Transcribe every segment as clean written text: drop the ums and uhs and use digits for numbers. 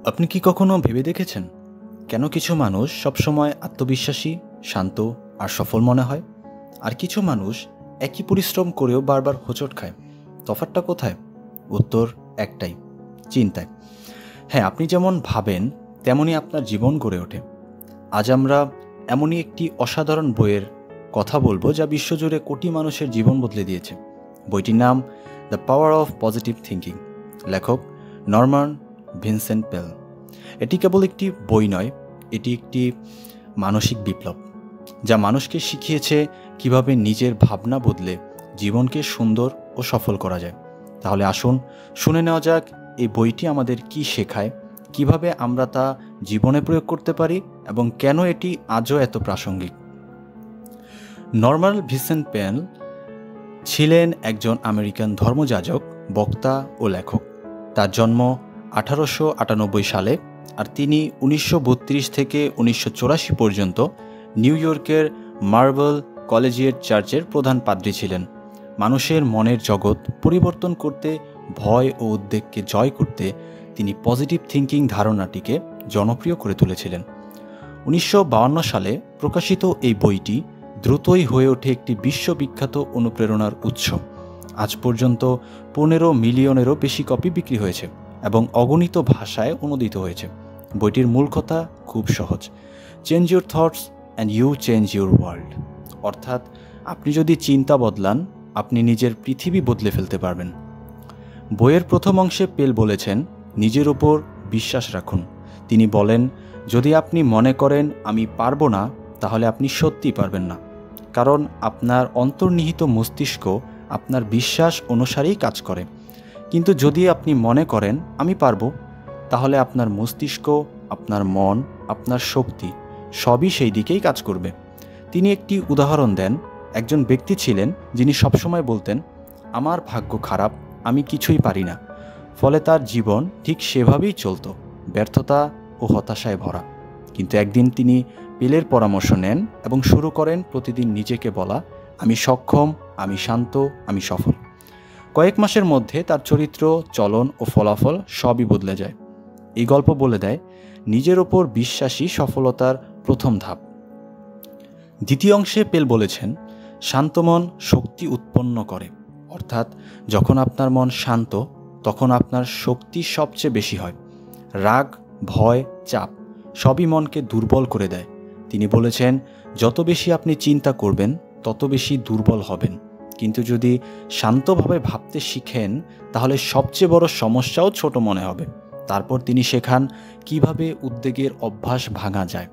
আপনি কি কখনো ভেবে দেখেছেন কেন কিছু মানুষ সবসময় আত্মবিশ্বাসী, শান্ত আর সফল মনে হয়, আর কিছু মানুষ একই পরিশ্রম করেও বারবার হোঁচট খায়? তফাৎটা কোথায়? উত্তর একটাই: চিন্তায়। হ্যাঁ, আপনি যেমন ভাবেন তেমনই আপনার জীবন গড়ে ওঠে। আজ আমরা এমনই একটি অসাধারণ বইয়ের কথা বলবো যা বিশ্বজুড়ে কোটি মানুষের জীবন বদলে দিয়েছে। বইটির নাম the power of positive thinking, লেখক নরম্যান ভিনসেন্ট পেল। এটি কেবল একটি বই নয়, এটি একটি মানসিক বিপ্লব যা মানুষকে শিখিয়েছে কিভাবে নিজের ভাবনা বদলে জীবনকে সুন্দর ও সফল করা যায়। তাহলে আসুন শুনে নেওয়া যাক এই বইটি আমাদের কি শেখায়, কিভাবে আমরা তা জীবনে প্রয়োগ করতে পারি এবং কেন এটি আজও এত প্রাসঙ্গিক। নরম্যান ভিনসেন্ট পেল ছিলেন একজন আমেরিকান ধর্মযাজক, বক্তা ও লেখক। তার জন্ম 1898 সালে, আর তিনি 1932 থেকে 1984 পর্যন্ত নিউ ইয়র্কের মার্বেল কলেজিয়েট চার্চের প্রধান পাদ্রী ছিলেন। মানুষের মনের জগৎ পরিবর্তন করতে, ভয় ও উদ্বেগকে জয় করতে তিনি পজিটিভ থিঙ্কিং ধারণাটিকে জনপ্রিয় করে তুলেছিলেন। 1952 সালে প্রকাশিত এই বইটি দ্রুতই হয়ে ওঠে একটি বিশ্ববিখ্যাত অনুপ্রেরণার উৎস। আজ পর্যন্ত 15 মিলিয়নেরও বেশি কপি বিক্রি হয়েছে এবং অগণিত ভাষায় অনুদিত হয়েছে। বইটির মূল কথা খুব সহজ: change your thoughts and you change your world. অর্থাৎ আপনি যদি চিন্তা বদলান, আপনি নিজের পৃথিবী বদলে ফেলতে পারবেন। বইয়ের প্রথম অংশে পেল বলেছেন, নিজের ওপর বিশ্বাস রাখুন। তিনি বলেন, যদি আপনি মনে করেন আমি পারবো না, তাহলে আপনি সত্যিই পারবেন না, কারণ আপনার অন্তর্নিহিত মস্তিষ্ক আপনার বিশ্বাস অনুসারেই কাজ করে। কিন্তু যদি আপনি মনে করেন আমি পারবো, তাহলে আপনার মস্তিষ্ক, আপনার মন, আপনার শক্তি সবই সেই দিকেই কাজ করবে। তিনি একটি উদাহরণ দেন। একজন ব্যক্তি ছিলেন যিনি সবসময় বলতেন, আমার ভাগ্য খারাপ, আমি কিছুই পারি না। ফলে তার জীবন ঠিক সেভাবেই চলত, ব্যর্থতা ও হতাশায় ভরা। কিন্তু একদিন তিনি পেলের পরামর্শ নেন এবং শুরু করেন প্রতিদিন নিজেকে বলা, আমি সক্ষম, আমি শান্ত, আমি সফল। কয়েক মাসের মধ্যে তার চরিত্র, চলন ও ফলাফল সবই বদলে যায়। এই গল্প বলে দেয়, নিজের ওপর বিশ্বাসী সফলতার প্রথম ধাপ। দ্বিতীয় অংশে পেল বলেছেন, শান্ত মন শক্তি উৎপন্ন করে। অর্থাৎ যখন আপনার মন শান্ত, তখন আপনার শক্তি সবচেয়ে বেশি হয়। রাগ, ভয়, চাপ সবই মনকে দুর্বল করে দেয়। তিনি বলেছেন, যত বেশি আপনি চিন্তা করবেন, তত বেশি দুর্বল হবেন। কিন্তু যদি শান্তভাবে ভাবতে শিখেন, তাহলে সবচেয়ে বড় সমস্যাও ছোট মনে হবে। তারপর তিনি শেখান কিভাবে উদ্বেগের অভ্যাস ভাঙা যায়।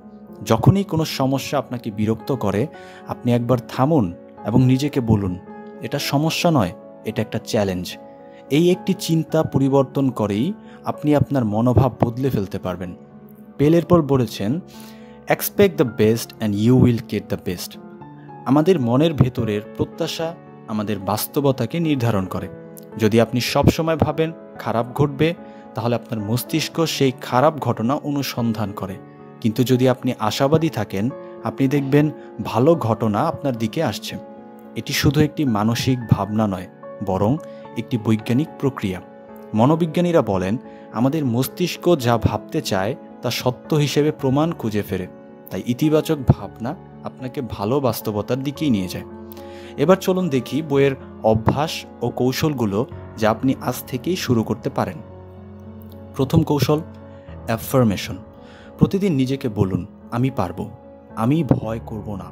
যখনই কোনো সমস্যা আপনাকে বিরক্ত করে, আপনি একবার থামুন এবং নিজেকে বলুন, এটা সমস্যা নয়, এটা একটা চ্যালেঞ্জ। এই একটি চিন্তা পরিবর্তন করেই আপনি আপনার মনোভাব বদলে ফেলতে পারবেন। পেলের পর বলেছেন, expect the best and you will get the best. আমাদের মনের ভেতরের প্রত্যাশা আমাদের বাস্তবতাকে নির্ধারণ করে। যদি আপনি সবসময় ভাবেন খারাপ ঘটবে, তাহলে আপনার মস্তিষ্ক সেই খারাপ ঘটনা অনুসন্ধান করে। কিন্তু যদি আপনি আশাবাদী থাকেন, আপনি দেখবেন ভালো ঘটনা আপনার দিকে আসছে। এটি শুধু একটি মানসিক ভাবনা নয়, বরং একটি বৈজ্ঞানিক প্রক্রিয়া। মনোবিজ্ঞানীরা বলেন, আমাদের মস্তিষ্ক যা ভাবতে চায় তা সত্য হিসেবে প্রমাণ খুঁজে ফেরে। তাই ইতিবাচক ভাবনা আপনাকে ভালো বাস্তবতার দিকেই নিয়ে যায়। এবার চলুন দেখি বইয়ের অভ্যাস ও কৌশলগুলো যা আপনি আজ থেকেই শুরু করতে পারেন। প্রথম কৌশল, অ্যাফার্মেশন। প্রতিদিন নিজেকে বলুন, আমি পারবো, আমি ভয় করব না,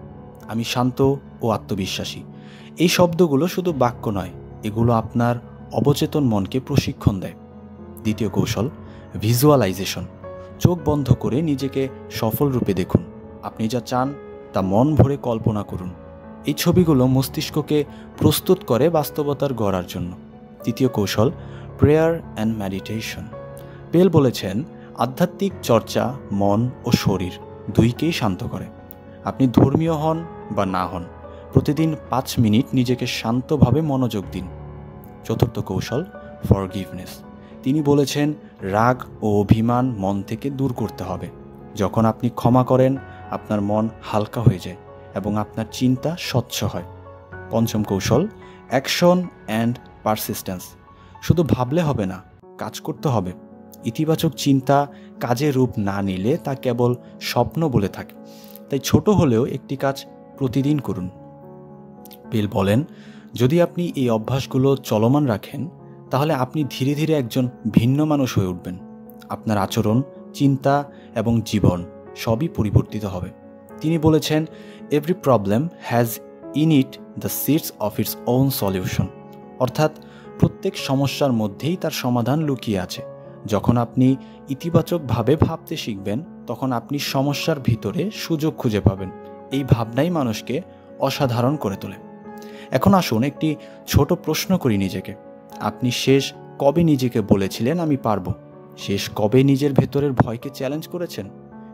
আমি শান্ত ও আত্মবিশ্বাসী। এই শব্দগুলো শুধু বাক্য নয়, এগুলো আপনার অবচেতন মনকে প্রশিক্ষণ দেয়। দ্বিতীয় কৌশল, ভিজুয়ালাইজেশন। চোখ বন্ধ করে নিজেকে সফল রূপে দেখুন। আপনি যা চান তা মন ভরে কল্পনা করুন। এই ছবিগুলো মস্তিষ্ককে প্রস্তুত করে বাস্তবতার গড়ার জন্য। তৃতীয় কৌশল, প্রেয়ার অ্যান্ড মেডিটেশন। পেল বলেছেন, আধ্যাত্মিক চর্চা মন ও শরীর দুইকেই শান্ত করে। আপনি ধর্মীয় হন বা না হন, প্রতিদিন 5 মিনিট নিজেকে শান্তভাবে মনোযোগ দিন। চতুর্থ কৌশল, ফরগিভনেস। তিনি বলেছেন, রাগ ও অভিমান মন থেকে দূর করতে হবে। যখন আপনি ক্ষমা করেন, আপনার মন হালকা হয়ে যায় এবং আপনার চিন্তা স্বচ্ছ হয়। পঞ্চম কৌশল, অ্যাকশন অ্যান্ড পারসিস্টেন্স। শুধু ভাবলে হবে না, কাজ করতে হবে। ইতিবাচক চিন্তা কাজে রূপ না নিলে তা কেবল স্বপ্ন বলে থাকে। তাই ছোট হলেও একটি কাজ প্রতিদিন করুন। পেল বলেন, যদি আপনি এই অভ্যাসগুলো চলমান রাখেন তাহলে আপনি ধীরে ধীরে একজন ভিন্ন মানুষ হয়ে উঠবেন। আপনার আচরণ, চিন্তা এবং জীবন সবই পরিবর্তিত হবে। তিনি বলেছেন, every problem has in it the seeds of its own solution. অর্থাৎ প্রত্যেক সমস্যার মধ্যেই তার সমাধান লুকিয়ে আছে। যখন আপনি ইতিবাচকভাবে ভাবতে শিখবেন তখন আপনি সমস্যার ভিতরে সুযোগ খুঁজে পাবেন। এই ভাবনাই মানুষকে অসাধারণ করে তোলে। এখন আসুন একটি ছোট প্রশ্ন করি নিজেকে। আপনি শেষ কবে নিজেকে বলেছিলেন আমি পারবো? শেষ কবে নিজের ভেতরের ভয়কে চ্যালেঞ্জ করেছেন?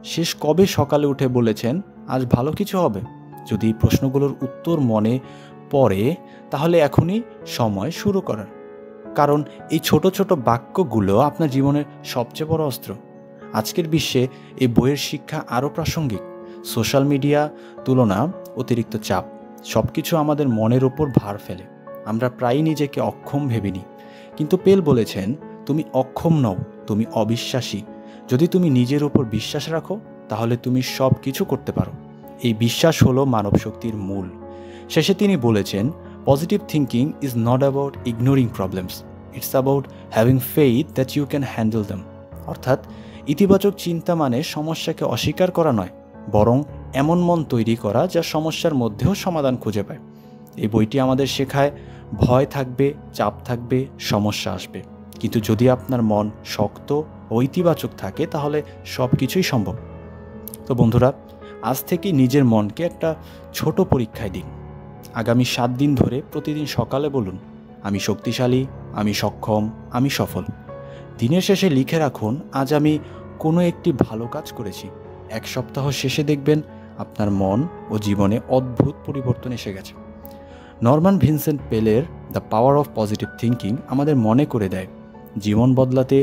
শেষ কবে সকালে উঠে বলেছেন আজ ভালো কিছু হবে? যদি এই প্রশ্নগুলোর উত্তর মনে পড়ে তাহলে এখনই সময় শুরু করার। কারণ এই ছোট ছোট বাক্যগুলো আপনার জীবনের সবচেয়ে বড় অস্ত্র। আজকের বিশ্বে এই বইয়ের শিক্ষা আরও প্রাসঙ্গিক। সোশ্যাল মিডিয়া, তুলনা, অতিরিক্ত চাপ সব কিছু আমাদের মনের ওপর ভার ফেলে। আমরা প্রায়ই নিজেকে অক্ষম ভেবে নিই, কিন্তু পেল বলেছেন তুমি অক্ষম নও, তুমি অবিশ্বাসী। যদি তুমি নিজের উপর বিশ্বাস রাখো তাহলে তুমি সব কিছু করতে পারো। এই বিশ্বাস হলো মানব শক্তির মূল। শেষে তিনি বলেছেন, positive thinking is not about ignoring problems, it's about having faith that you can handle them. অর্থাৎ ইতিবাচক চিন্তা মানে সমস্যাকে অস্বীকার করা নয়, বরং এমন মন তৈরি করা যা সমস্যার মধ্যেও সমাধান খুঁজে পায়। এই বইটি আমাদের শেখায় ভয় থাকবে, চাপ থাকবে, সমস্যা আসবে, কিন্তু যদি আপনার মন শক্ত ও ইতিবাচক থাকে তাহলে সব কিছুই সম্ভব। তো বন্ধুরা, আজ থেকে নিজের মনকে একটা ছোট পরীক্ষায় দিন। আগামী 7 দিন ধরে প্রতিদিন সকালে বলুন, আমি শক্তিশালী, আমি সক্ষম, আমি সফল। দিনের শেষে লিখে রাখুন, আজ আমি কোনো একটি ভালো কাজ করেছি। 1 সপ্তাহ শেষে দেখবেন আপনার মন ও জীবনে অদ্ভুত পরিবর্তন এসে গেছে। নরম্যান ভিনসেন্ট পেলের the power of positive thinking আমাদের মনে করে দেয়, জীবন বদলাতে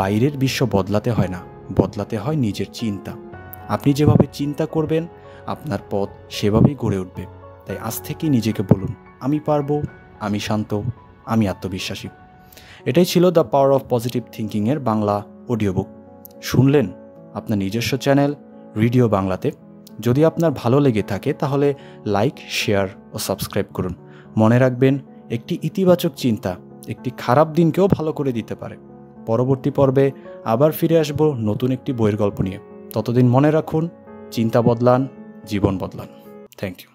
বাইরের বিশ্ব বদলাতে হয় না, বদলাতে হয় নিজের চিন্তা। আপনি যেভাবে চিন্তা করবেন আপনার পথ সেভাবেই গড়ে উঠবে। তাই আজ থেকেই নিজেকে বলুন, আমি পারবো, আমি শান্ত, আমি আত্মবিশ্বাসী। এটাই ছিল দ্য পাওয়ার অফ পজিটিভ থিঙ্কিংয়ের বাংলা অডিও বুক। শুনলেন আপনার নিজস্ব চ্যানেল রেডিও বাংলাতে। যদি আপনার ভালো লেগে থাকে তাহলে লাইক, শেয়ার ও সাবস্ক্রাইব করুন। মনে রাখবেন, একটি ইতিবাচক চিন্তা একটি খারাপ দিনকেও ভালো করে দিতে পারে। পরবর্তী পর্বে আবার ফিরে আসব নতুন একটি বইয়ের গল্প নিয়ে। ততদিন মনে রাখুন, চিন্তা বদলান, জীবন বদলান। Thank you.